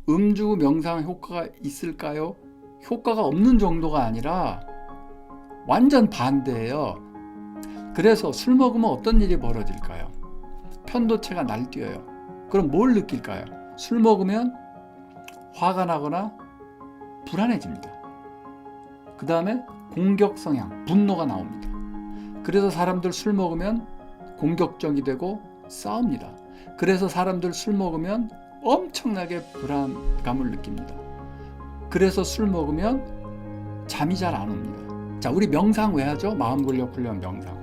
음주 명상 효과가 있을까요? 효과가 없는 정도가 아니라 완전 반대예요. 그래서 술 먹으면 어떤 일이 벌어질까요? 편도체가 날뛰어요. 그럼 뭘 느낄까요? 술 먹으면 화가 나거나 불안해집니다. 그 다음에 공격 성향, 분노가 나옵니다. 그래서 사람들 술 먹으면 공격적이 되고 싸웁니다. 그래서 사람들 술 먹으면 엄청나게 불안감을 느낍니다. 그래서 술 먹으면 잠이 잘 안 옵니다. 자, 우리 명상 왜 하죠? 마음 근력 훈련 명상.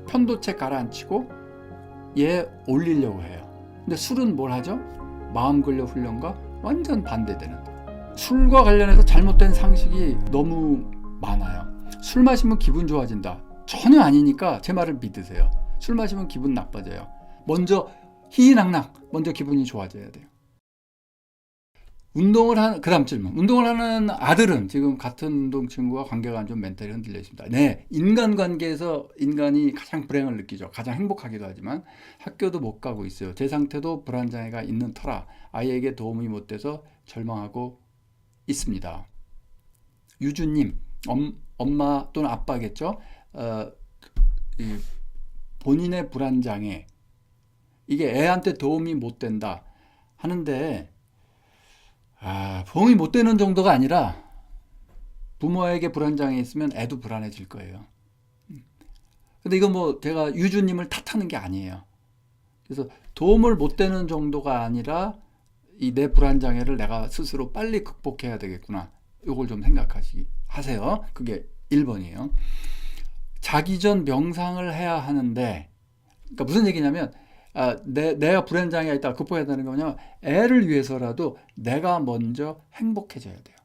편도체 가라앉히고 얘 올리려고 해요. 근데 술은 뭘 하죠? 마음 근력 훈련과 완전 반대되는. 술과 관련해서 잘못된 상식이 너무 많아요. 술 마시면 기분 좋아진다. 전혀 아니니까 제 말을 믿으세요. 술 마시면 기분 나빠져요. 먼저 희희낙낙 먼저 기분이 좋아져야 돼요. 그다음 질문. 운동을 하는 아들은 지금 같은 운동 친구와 관계가 안 좋은 멘탈이 흔들려 있습니다. 네, 인간관계에서 인간이 가장 불행을 느끼죠. 가장 행복하기도 하지만 학교도 못 가고 있어요. 제 상태도 불안장애가 있는 터라 아이에게 도움이 못 돼서 절망하고 있습니다. 유주님, 엄마 또는 아빠겠죠? 본인의 불안장애, 이게 애한테 도움이 못 된다 하는데, 도움이 못 되는 정도가 아니라 부모에게 불안장애 있으면 애도 불안해질 거예요. 근데 이건 뭐 제가 유주님을 탓하는 게 아니에요. 그래서 도움을 못 되는 정도가 아니라 이 내 불안장애를 내가 스스로 빨리 극복해야 되겠구나. 이걸 좀 하세요. 그게 1번이에요. 자기 전 명상을 해야 하는데, 그러니까 무슨 얘기냐면, 내가 불안장애가 있다 극복해야 되는 거냐면, 애를 위해서라도 내가 먼저 행복해져야 돼요.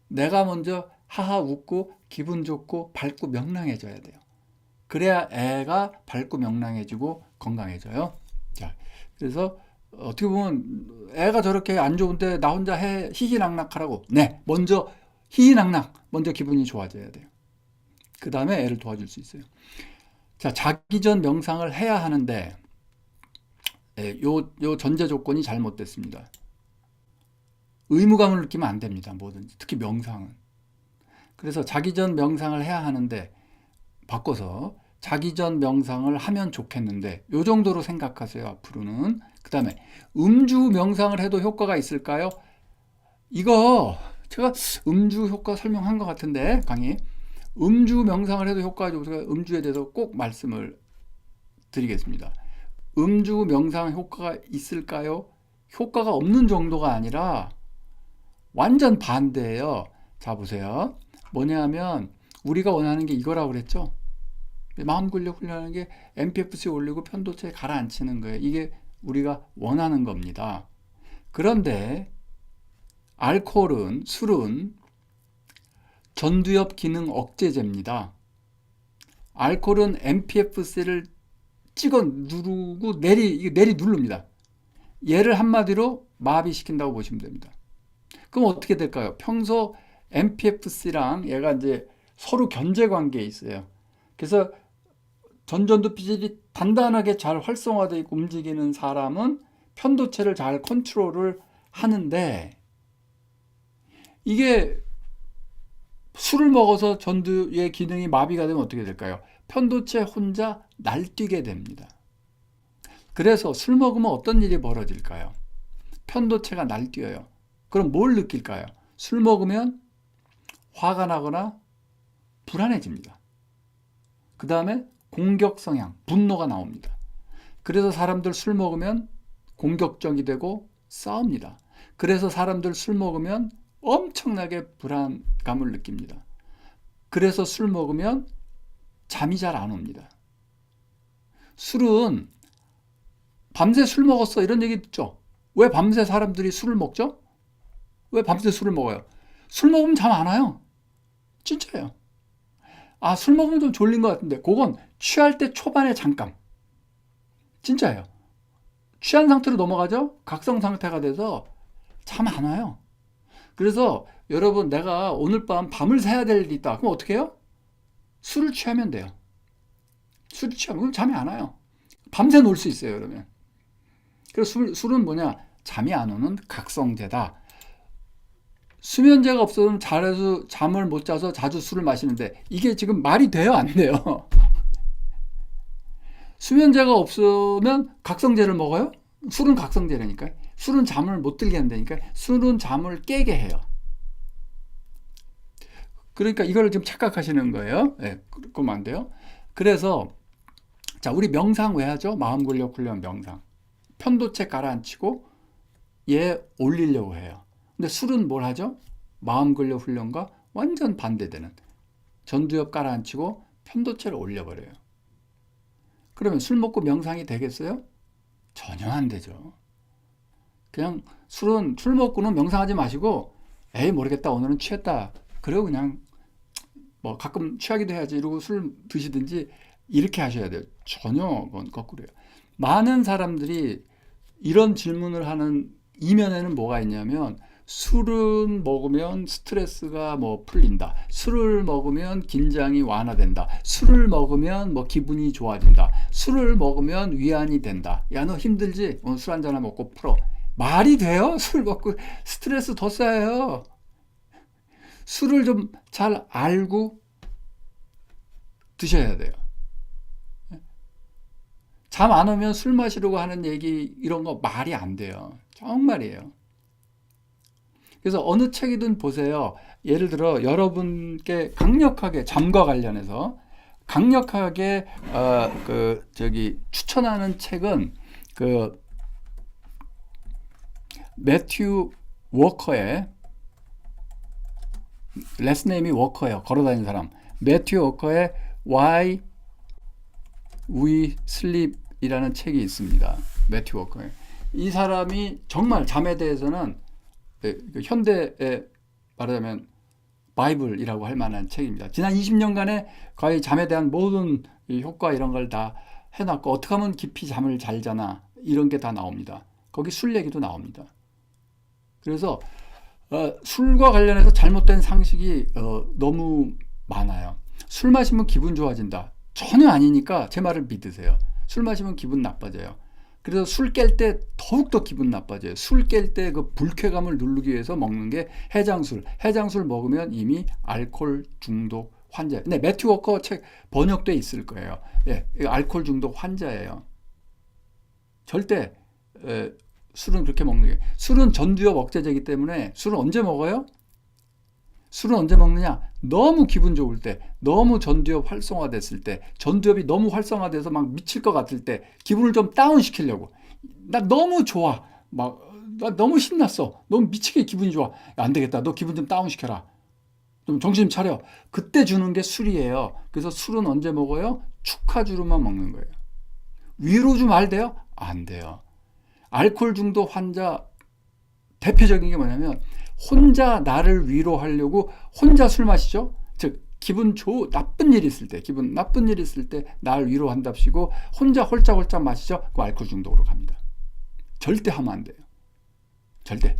내가 먼저 하하 웃고 기분 좋고 밝고 명랑해져야 돼요. 그래야 애가 밝고 명랑해지고 건강해져요. 자, 그래서 어떻게 보면 애가 저렇게 안 좋은데 나 혼자 희희낙낙하라고. 네, 먼저 희희낙낙 먼저 기분이 좋아져야 돼요. 그 다음에 애를 도와줄 수 있어요. 자, 자기 전 명상을 해야 하는데, 요 전제 조건이 잘못됐습니다. 의무감을 느끼면 안 됩니다. 뭐든지. 특히 명상은. 그래서 자기 전 명상을 해야 하는데, 바꿔서 자기 전 명상을 하면 좋겠는데, 요 정도로 생각하세요. 앞으로는. 그 다음에 음주 명상을 해도 효과가 있을까요? 이거 제가 음주 효과 설명한 것 같은데, 강의. 음주 명상을 해도 효과가 좋고, 음주에 대해서 꼭 말씀을 드리겠습니다. 음주 명상 효과가 있을까요? 효과가 없는 정도가 아니라 완전 반대예요. 자, 보세요. 뭐냐 하면 우리가 원하는 게 이거라고 그랬죠? 마음 근력 훈련하는 게 MPFC 올리고 편도체 가라앉히는 거예요. 이게 우리가 원하는 겁니다. 그런데 알코올은, 술은 전두엽 기능 억제제입니다. 알코올은 MPFC를 찍어 누르고 내리 누릅니다. 얘를 한마디로 마비시킨다고 보시면 됩니다. 그럼 어떻게 될까요? 평소 MPFC랑 얘가 이제 서로 견제 관계에 있어요. 그래서 전두엽이 단단하게 잘 활성화되어 있고 움직이는 사람은 편도체를 잘 컨트롤을 하는데, 이게 술을 먹어서 전두의 기능이 마비가 되면 어떻게 될까요? 편도체 혼자 날뛰게 됩니다. 그래서 술 먹으면 어떤 일이 벌어질까요? 편도체가 날뛰어요. 그럼 뭘 느낄까요? 술 먹으면 화가 나거나 불안해집니다. 그 다음에 공격 성향, 분노가 나옵니다. 그래서 사람들 술 먹으면 공격적이 되고 싸웁니다. 그래서 사람들 술 먹으면 엄청나게 불안감을 느낍니다. 그래서 술 먹으면 잠이 잘 안 옵니다. 술은 밤새 술 먹었어 이런 얘기 듣죠? 왜 밤새 사람들이 술을 먹죠? 왜 밤새 술을 먹어요? 술 먹으면 잠 안 와요. 진짜예요. 술 먹으면 좀 졸린 것 같은데 그건 취할 때 초반에 잠깐. 진짜예요. 취한 상태로 넘어가죠? 각성 상태가 돼서 잠 안 와요. 그래서 여러분, 내가 오늘 밤을 새야 될 일이 있다. 그럼 어떻게 해요? 술을 취하면 돼요. 술을 취하면 그럼 잠이 안 와요. 밤새 놀 수 있어요, 그러면. 그래서 술은 뭐냐? 잠이 안 오는 각성제다. 수면제가 없으면 잘해서 잠을 못 자서 자주 술을 마시는데 이게 지금 말이 돼요, 안 돼요? 수면제가 없으면 각성제를 먹어요? 술은 각성제라니까. 술은 잠을 못 들게 한다니까. 술은 잠을 깨게 해요. 그러니까 이걸 지금 착각하시는 거예요. 네, 그러면 안 돼요. 그래서 자, 우리 명상 왜 하죠? 마음 근력 훈련 명상. 편도체 가라앉히고 얘 올리려고 해요. 근데 술은 뭘 하죠? 마음 근력 훈련과 완전 반대되는 전두엽 가라앉히고 편도체를 올려버려요. 그러면 술 먹고 명상이 되겠어요? 전혀 안 되죠. 그냥 술은 술 먹고는 명상하지 마시고 에이 모르겠다 오늘은 취했다. 그리고 그냥 뭐 가끔 취하기도 해야지 이러고 술 드시든지 이렇게 하셔야 돼요. 전혀 그건 거꾸로예요. 많은 사람들이 이런 질문을 하는 이면에는 뭐가 있냐면 술을 먹으면 스트레스가 뭐 풀린다. 술을 먹으면 긴장이 완화된다. 술을 먹으면 뭐 기분이 좋아진다. 술을 먹으면 위안이 된다. 야, 너 힘들지? 오늘 술 한잔 먹고 풀어. 말이 돼요? 술 먹고 스트레스 더 쌓여요. 술을 좀 잘 알고 드셔야 돼요. 잠 안 오면 술 마시려고 하는 얘기 이런 거 말이 안 돼요. 정말이에요. 그래서 어느 책이든 보세요. 예를 들어 여러분께 강력하게 잠과 관련해서 강력하게 추천하는 책은 그 매튜 워커의 레스네임이 워커예요. 걸어다니는 사람. 매튜 워커의 Why We Sleep 이라는 책이 있습니다. 매튜 워커의. 이 사람이 정말 잠에 대해서는 현대에 말하자면 바이블이라고 할 만한 책입니다. 지난 20년간의 거의 잠에 대한 모든 효과 이런 걸 다 해놨고 어떻게 하면 깊이 잠을 잘 자나 이런 게 다 나옵니다. 거기 술 얘기도 나옵니다. 그래서 술과 관련해서 잘못된 상식이 너무 많아요. 술 마시면 기분 좋아진다. 전혀 아니니까 제 말을 믿으세요. 술 마시면 기분 나빠져요. 그래서 술 깰 때 더욱더 기분 나빠져요. 술 깰 때 그 불쾌감을 누르기 위해서 먹는 게 해장술. 해장술 먹으면 이미 알코올 중독 환자. 네, 매튜 워커 책 번역돼 있을 거예요. 예, 알코올 중독 환자예요. 절대 술은 그렇게 먹는 게. 술은 전두엽 억제제이기 때문에 술은 언제 먹어요? 술은 언제 먹느냐? 너무 기분 좋을 때, 너무 전두엽 활성화됐을 때, 전두엽이 너무 활성화돼서 막 미칠 것 같을 때, 기분을 좀 다운시키려고. 나 너무 좋아. 나 너무 신났어. 너무 미치게 기분이 좋아. 야, 안 되겠다. 너 기분 좀 다운시켜라. 좀 정신 차려. 그때 주는 게 술이에요. 그래서 술은 언제 먹어요? 축하주로만 먹는 거예요. 위로주 말 돼요? 안 돼요. 알코올 중독 환자 대표적인 게 뭐냐면 혼자 나를 위로하려고 혼자 술 마시죠. 즉 나쁜 일 있을 때 기분 나쁜 일 있을 때 나를 위로한답시고 혼자 홀짝홀짝 마시죠. 그 알코올 중독으로 갑니다. 절대 하면 안 돼요. 절대.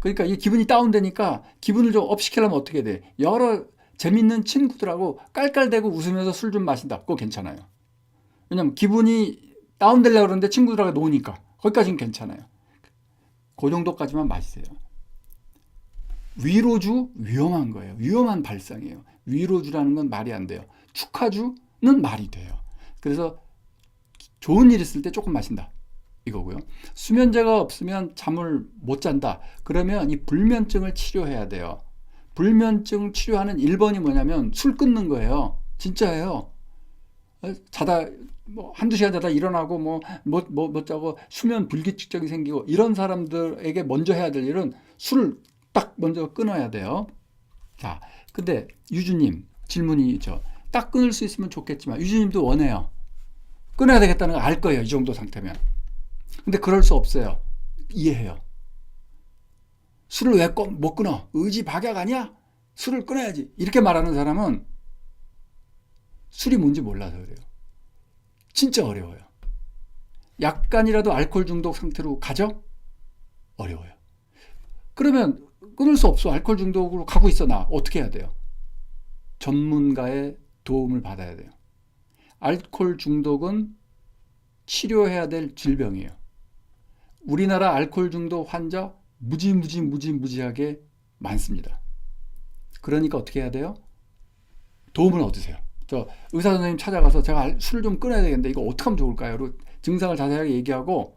그러니까 이 기분이 다운되니까 기분을 좀 업시키려면 어떻게 돼? 여러 재밌는 친구들하고 깔깔대고 웃으면서 술 좀 마신다. 그거 괜찮아요. 왜냐면 기분이 다운되려고 그러는데 친구들하고 노니까 거기까지는 괜찮아요. 그 정도까지만 마시세요. 위로주 위험한 거예요. 위험한 발상이에요. 위로주라는 건 말이 안 돼요. 축하주는 말이 돼요. 그래서 좋은 일 있을 때 조금 마신다. 이거고요. 수면제가 없으면 잠을 못 잔다. 그러면 이 불면증을 치료해야 돼요. 불면증 치료하는 1번이 뭐냐면 술 끊는 거예요. 진짜예요. 자다 한두 시간 자다 일어나고 못 자고 수면 불규칙적이 생기고 이런 사람들에게 먼저 해야 될 일은 술을 딱 먼저 끊어야 돼요. 자, 근데 유주님 질문이 있죠. 딱 끊을 수 있으면 좋겠지만 유주님도 원해요. 끊어야 되겠다는 걸 알 거예요. 이 정도 상태면. 근데 그럴 수 없어요. 이해해요. 술을 왜 못 끊어? 의지 박약 아니야? 술을 끊어야지. 이렇게 말하는 사람은 술이 뭔지 몰라서 그래요. 진짜 어려워요. 약간이라도 알코올 중독 상태로 가죠? 어려워요. 그러면 끊을 수 없어. 알코올 중독으로 가고 있어. 나 어떻게 해야 돼요? 전문가의 도움을 받아야 돼요. 알코올 중독은 치료해야 될 질병이에요. 우리나라 알코올 중독 환자 무지하게 많습니다. 그러니까 어떻게 해야 돼요? 도움을 얻으세요. 저 의사 선생님 찾아가서 제가 술을 좀 끊어야 되겠는데 이거 어떻게 하면 좋을까요? 증상을 자세하게 얘기하고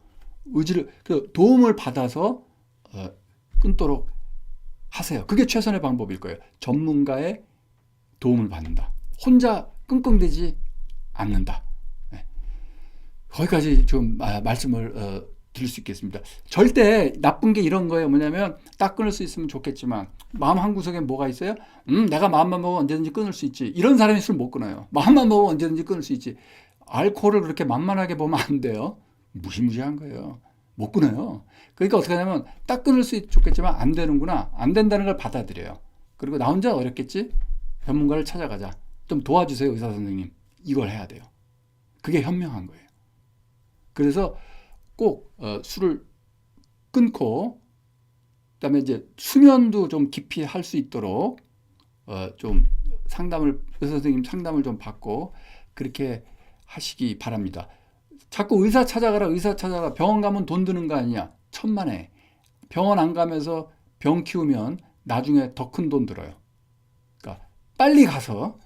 도움을 받아서 끊도록 하세요. 그게 최선의 방법일 거예요. 전문가의 도움을 받는다. 혼자 끙끙대지 않는다. 네. 거기까지 좀 말씀을 드릴 수 있겠습니다. 절대 나쁜 게 이런 거예요. 뭐냐면 딱 끊을 수 있으면 좋겠지만 마음 한구석에 뭐가 있어요? 내가 마음만 먹으면 언제든지 끊을 수 있지. 이런 사람이 술 못 끊어요. 마음만 먹으면 언제든지 끊을 수 있지. 알코올을 그렇게 만만하게 보면 안 돼요. 무시무시한 거예요. 못 끊어요. 그러니까 어떻게 하냐면 딱 끊을 수 있으면 좋겠지만 안 되는구나. 안 된다는 걸 받아들여요. 그리고 나 혼자 어렵겠지? 전문가를 찾아가자. 좀 도와주세요, 의사 선생님. 이걸 해야 돼요. 그게 현명한 거예요. 그래서 꼭 술을 끊고 그다음에 이제 수면도 좀 깊이 할 수 있도록 좀 의사 선생님 상담을 좀 받고 그렇게 하시기 바랍니다. 자꾸 의사 찾아가라 병원 가면 돈 드는 거 아니냐? 천만에. 병원 안 가면서 병 키우면 나중에 더 큰 돈 들어요. 그러니까 빨리 가서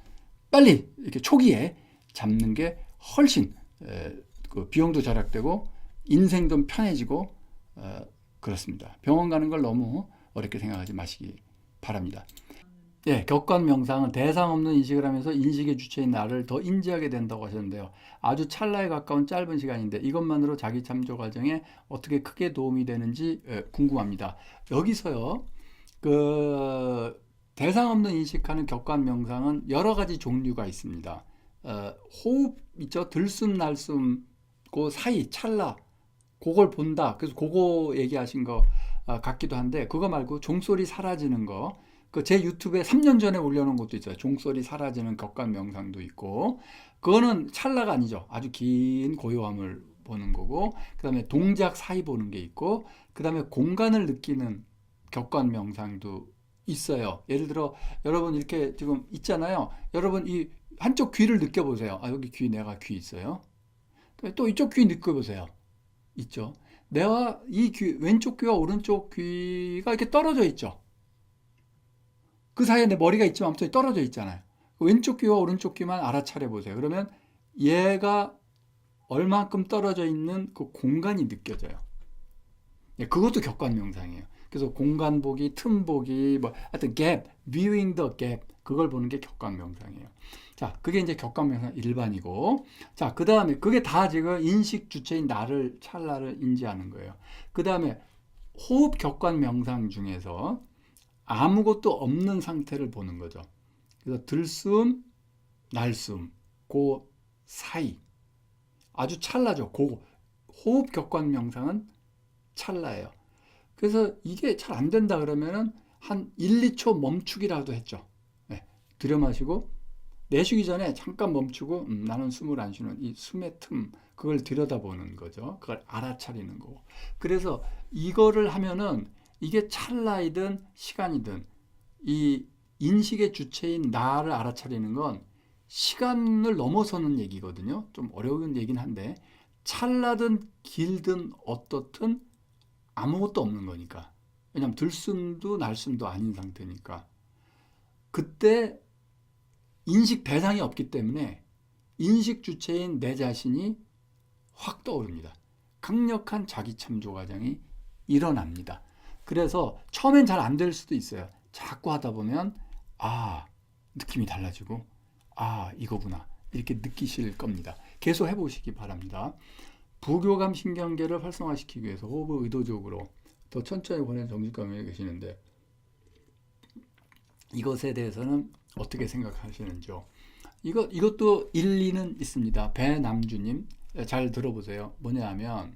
빨리 이렇게 초기에 잡는 게 훨씬 그 비용도 절약되고 인생 좀 편해지고 그렇습니다. 병원 가는 걸 너무 어렵게 생각하지 마시기 바랍니다. 예, 격관 명상은 대상 없는 인식을 하면서 인식의 주체인 나를 더 인지하게 된다고 하셨는데요. 아주 찰나에 가까운 짧은 시간인데 이것만으로 자기 참조 과정에 어떻게 크게 도움이 되는지 궁금합니다. 여기서요, 그 대상 없는 인식하는 격관 명상은 여러 가지 종류가 있습니다. 호흡 있죠? 들숨 날숨 그 사이 찰나 그걸 본다. 그래서 그거 얘기하신 거 같기도 한데 그거 말고 종소리 사라지는 거 그 제 유튜브에 3년 전에 올려놓은 것도 있어요. 종소리 사라지는 격관 명상도 있고 그거는 찰나가 아니죠. 아주 긴 고요함을 보는 거고 그 다음에 동작 사이 보는 게 있고 그 다음에 공간을 느끼는 격관 명상도 있어요. 예를 들어 여러분 이렇게 지금 있잖아요. 여러분 이 한쪽 귀를 느껴보세요. 여기 내가 귀 있어요. 또 이쪽 귀 느껴보세요. 있죠. 내가 이 왼쪽 귀와 오른쪽 귀가 이렇게 떨어져 있죠. 그 사이에 내 머리가 있지만 아무튼 떨어져 있잖아요. 왼쪽 귀와 오른쪽 귀만 알아차려 보세요. 그러면 얘가 얼만큼 떨어져 있는 그 공간이 느껴져요. 그것도 격관 명상이에요. 그래서 공간 보기, 틈 보기, 하여튼 gap, viewing the gap 그걸 보는 게 격관 명상이에요. 자, 그게 이제 격관 명상 일반이고, 자, 그 다음에 그게 다 지금 인식 주체인 찰나를 인지하는 거예요. 그 다음에 호흡 격관 명상 중에서 아무것도 없는 상태를 보는 거죠. 그래서 들숨, 날숨, 그 사이 아주 찰나죠. 호흡 격관 명상은 찰나예요. 그래서 이게 잘 안 된다 그러면은 한 1, 2초 멈추기라도 했죠. 네, 들여 마시고 내쉬기 전에 잠깐 멈추고 나는 숨을 안 쉬는 이 숨의 틈 그걸 들여다보는 거죠. 그걸 알아차리는 거고. 그래서 이거를 하면은 이게 찰나이든 시간이든 이 인식의 주체인 나를 알아차리는 건 시간을 넘어서는 얘기거든요. 좀 어려운 얘기는 한데 찰나든 길든 어떻든 아무것도 없는 거니까. 왜냐하면 들숨도 날숨도 아닌 상태니까. 그때 인식 대상이 없기 때문에 인식 주체인 내 자신이 확 떠오릅니다. 강력한 자기 참조 과정이 일어납니다. 그래서 처음엔 잘 안 될 수도 있어요. 자꾸 하다 보면 느낌이 달라지고 이거구나 이렇게 느끼실 겁니다. 계속 해보시기 바랍니다. 부교감 신경계를 활성화시키기 위해서 호흡을 의도적으로 더 천천히 보내는 정신감에 계시는데 이것에 대해서는 어떻게 생각하시는지요? 이것도 일리는 있습니다. 배남주님 잘 들어보세요. 뭐냐 하면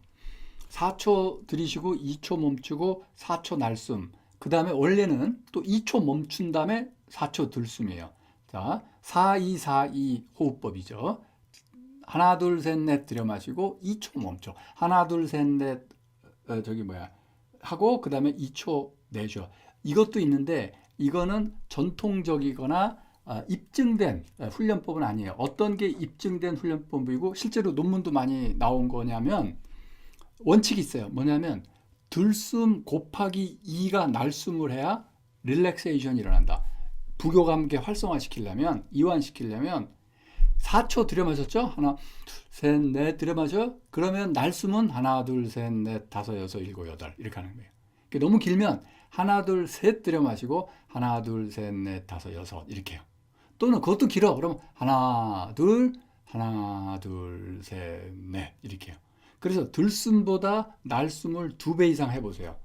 4초 들이쉬고 2초 멈추고 4초 날숨 그 다음에 원래는 또 2초 멈춘 다음에 4초 들숨이에요. 자, 4-2-4-2 호흡법이죠. 하나 둘 셋 넷 들여 마시고 2초 멈춰. 하나 둘 셋 넷 하고 그 다음에 2초 내쉬어. 이것도 있는데 이거는 전통적이거나 입증된 훈련법은 아니에요. 어떤 게 입증된 훈련법이고 실제로 논문도 많이 나온 거냐면 원칙이 있어요. 뭐냐면 들숨 곱하기 2가 날숨을 해야 릴렉세이션이 일어난다. 부교감계 활성화시키려면, 이완시키려면 4초 들여마셨죠? 하나, 둘, 셋, 넷 들여마셔. 그러면 날숨은 하나, 둘, 셋, 넷, 다섯, 여섯, 일곱, 여덟 이렇게 하는 거예요. 너무 길면 하나, 둘, 셋 들여마시고 하나, 둘, 셋, 넷, 다섯, 여섯 이렇게 해요. 또는 그것도 길어. 그러면 하나, 둘, 셋, 넷 이렇게 해요. 그래서 들숨보다 날숨을 2배 이상 해보세요.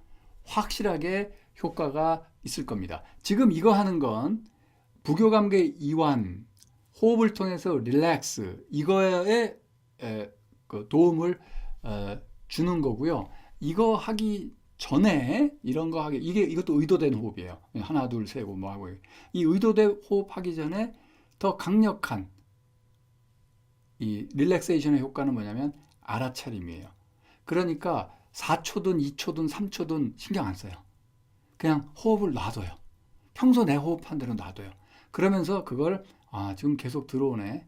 확실하게 효과가 있을 겁니다. 지금 이거 하는 건 부교감계 이완, 호흡을 통해서 릴렉스 이거에 그 도움을 주는 거고요. 이거 하기 전에 이런 거 하기 이것도 의도된 호흡이에요. 하나 둘 셋 뭐 하고 이 의도된 호흡 하기 전에 더 강력한 이 릴렉세이션의 효과는 뭐냐면 알아차림이에요. 그러니까 4초든 2초든 3초든 신경 안 써요. 그냥 호흡을 놔둬요. 평소 내 호흡한 대로 놔둬요. 그러면서 그걸 지금 계속 들어오네.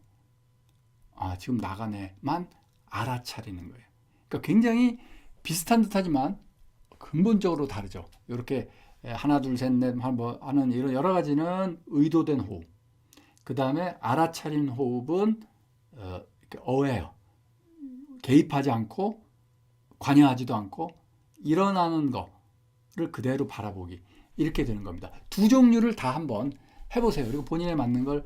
지금 나가네만 알아차리는 거예요. 그러니까 굉장히 비슷한 듯하지만 근본적으로 다르죠. 이렇게 하나 둘 셋 넷 하는 이런 여러 가지는 의도된 호흡. 그 다음에 알아차린 호흡은 aware, 개입하지 않고 관여하지도 않고 일어나는 거를 그대로 바라보기 이렇게 되는 겁니다. 두 종류를 다 한번 해보세요. 그리고 본인에 맞는 걸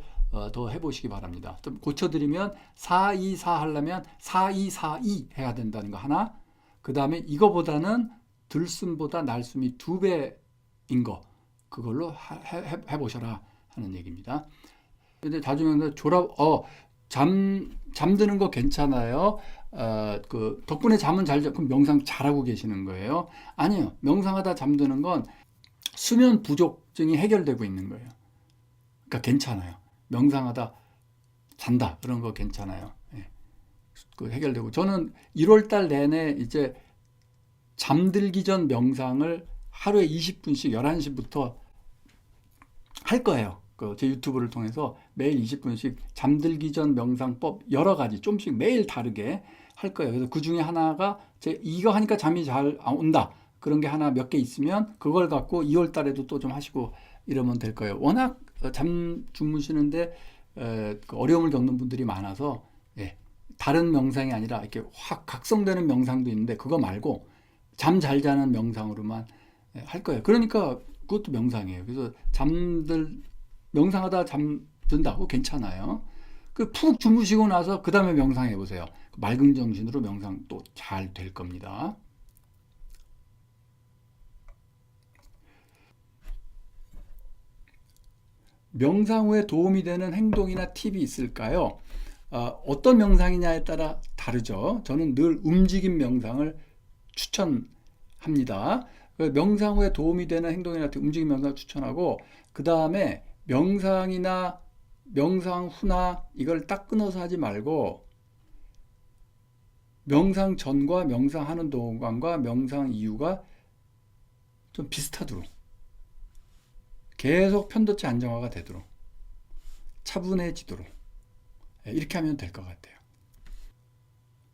더 해보시기 바랍니다. 좀 고쳐드리면 4, 2, 4 하려면 4, 2, 4, 2 해야 된다는 거 하나. 그 다음에 이거보다는 들숨보다 날숨이 2배인 거 그걸로 해보셔라 하는 얘기입니다. 근데 자주명사 잠드는 거 괜찮아요. 그 덕분에 잠은 잘 자. 그럼 명상 잘하고 계시는 거예요? 아니요. 명상하다 잠드는 건 수면 부족증이 해결되고 있는 거예요. 그러니까 괜찮아요. 명상하다 잔다 그런 거 괜찮아요. 그 해결되고 저는 1월 달 내내 이제 잠들기 전 명상을 하루에 20분씩 11시부터 할 거예요. 제 유튜브를 통해서 매일 20분씩 잠들기 전 명상법 여러 가지 좀씩 매일 다르게 할 거예요. 그래서 그 중에 하나가 이거 하니까 잠이 잘 온다. 그런 게 하나 몇 개 있으면 그걸 갖고 2월 달에도 또 좀 하시고 이러면 될 거예요. 워낙 잠 주무시는데 어려움을 겪는 분들이 많아서 다른 명상이 아니라 이렇게 확 각성되는 명상도 있는데 그거 말고 잠 잘 자는 명상으로만 할 거예요. 그러니까 그것도 명상이에요. 그래서 명상하다 잠든다고 괜찮아요. 푹 주무시고 나서 그 다음에 명상해 보세요. 맑은 정신으로 명상 또 잘 될 겁니다. 명상 후에 도움이 되는 행동이나 팁이 있을까요? 어떤 명상이냐에 따라 다르죠. 저는 늘 움직임 명상을 추천합니다. 명상 후에 도움이 되는 행동이나 팁, 움직임 명상을 추천하고 그 다음에 명상이나 명상 후나 이걸 딱 끊어서 하지 말고 명상 전과 명상하는 동안과 명상 이후가 좀 비슷하도록 계속 편도체 안정화가 되도록 차분해지도록 이렇게 하면 될 것 같아요.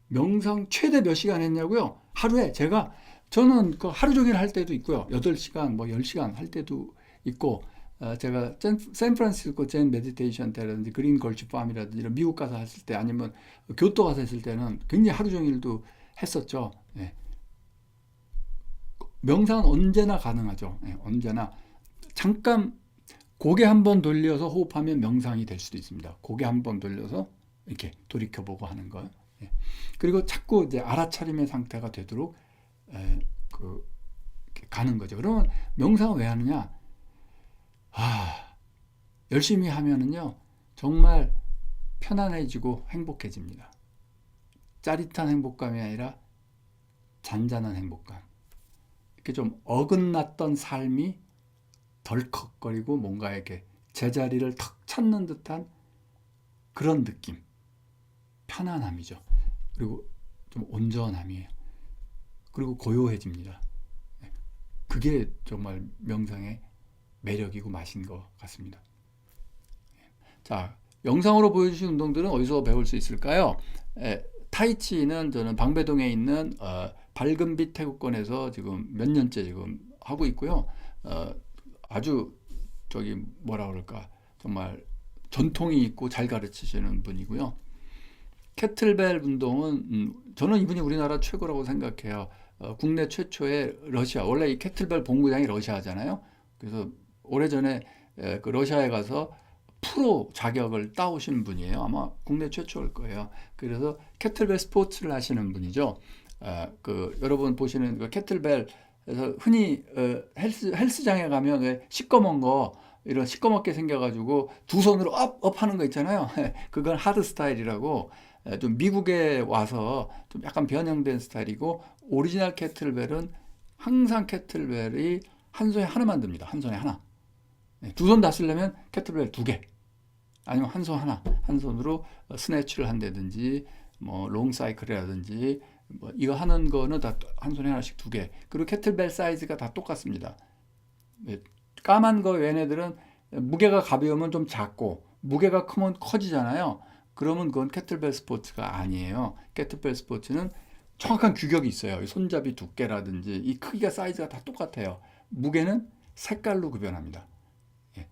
명상 최대 몇 시간 했냐고요? 하루에 저는 그 하루 종일 할 때도 있고요. 8시간, 10시간 할 때도 있고 제가 샌프란시스코 젠 메디테이션 때라든지 그린 걸치 팜이라든지 이런 미국 가서 했을 때 아니면 교토 가서 했을 때는 굉장히 하루 종일도 했었죠. 명상은 언제나 가능하죠. 언제나 잠깐 고개 한번 돌려서 호흡하면 명상이 될 수도 있습니다. 고개 한번 돌려서 이렇게 돌이켜보고 하는 거. 그리고 자꾸 이제 알아차림의 상태가 되도록 가는 거죠. 그러면 명상을 왜 하느냐? 열심히 하면은요 정말 편안해지고 행복해집니다. 짜릿한 행복감이 아니라 잔잔한 행복감. 이렇게 좀 어긋났던 삶이 덜컥거리고 뭔가 이렇게 제자리를 턱 찾는 듯한 그런 느낌. 편안함이죠. 그리고 좀 온전함이에요. 그리고 고요해집니다. 그게 정말 명상의 매력이고 맛인 것 같습니다. 자, 영상으로 보여주신 운동들은 어디서 배울 수 있을까요? 타이치는 저는 방배동에 있는 밝은 빛 태극권에서 지금 몇 년째 지금 하고 있고요. 아주 저기 뭐라 그럴까 정말 전통이 있고 잘 가르치시는 분이고요. 캐틀벨 운동은 저는 이분이 우리나라 최고라고 생각해요. 국내 최초의 러시아, 원래 이 캐틀벨 본부장이 러시아잖아요. 그래서 오래전에 그 러시아에 가서 프로 자격을 따오신 분이에요. 아마 국내 최초일 거예요. 그래서 캐틀벨 스포츠를 하시는 분이죠. 그 여러분 보시는 그 캐틀벨에서 흔히 헬스장에 가면 왜 시꺼먼 거 이런 시꺼멓게 생겨가지고 두 손으로 업 하는 거 있잖아요. 그건 하드 스타일이라고 좀 미국에 와서 좀 약간 변형된 스타일이고 오리지널 캐틀벨은 항상 캐틀벨이 한 손에 하나만 듭니다. 한 손에 하나. 두 손 다 쓰려면 캐틀벨 두 개. 아니면 한 손 하나. 한 손으로 스네치를 한다든지 뭐 롱사이클이라든지 뭐 이거 하는 거는 다 한 손에 하나씩 두 개. 그리고 캐틀벨 사이즈가 다 똑같습니다. 까만 거 얘네들은 무게가 가벼우면 좀 작고 무게가 크면 커지잖아요. 그러면 그건 캐틀벨 스포츠가 아니에요. 캐틀벨 스포츠는 정확한 규격이 있어요. 손잡이 두께라든지 이 크기가 사이즈가 다 똑같아요. 무게는 색깔로 구별합니다.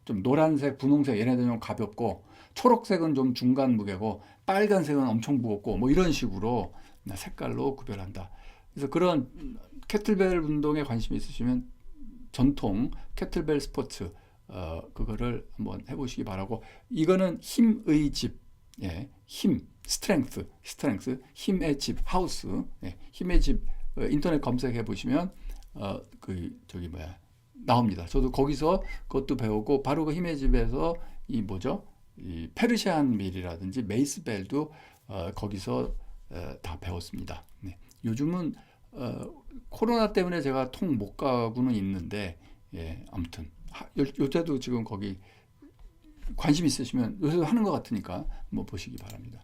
좀 노란색, 분홍색 얘네들은 좀 가볍고 초록색은 좀 중간 무게고 빨간색은 엄청 무겁고 뭐 이런 식으로 색깔로 구별한다. 그래서 그런 캐틀벨 운동에 관심이 있으시면 전통 캐틀벨 스포츠 그거를 한번 해보시기 바라고. 이거는 힘의 집, 힘, 스트렝스, 힘의 집, 하우스, 힘의 집 인터넷 검색해 보시면 그 저기 뭐야 나옵니다. 저도 거기서 그것도 배우고 바로 그 힘의 집에서 이 뭐죠? 이 페르시안 밀이라든지 메이스벨도 거기서 다 배웠습니다. 요즘은 코로나 때문에 제가 통 못 가고는 있는데 아무튼 요새도 지금 거기 관심 있으시면 요새도 하는 것 같으니까 한번 보시기 바랍니다.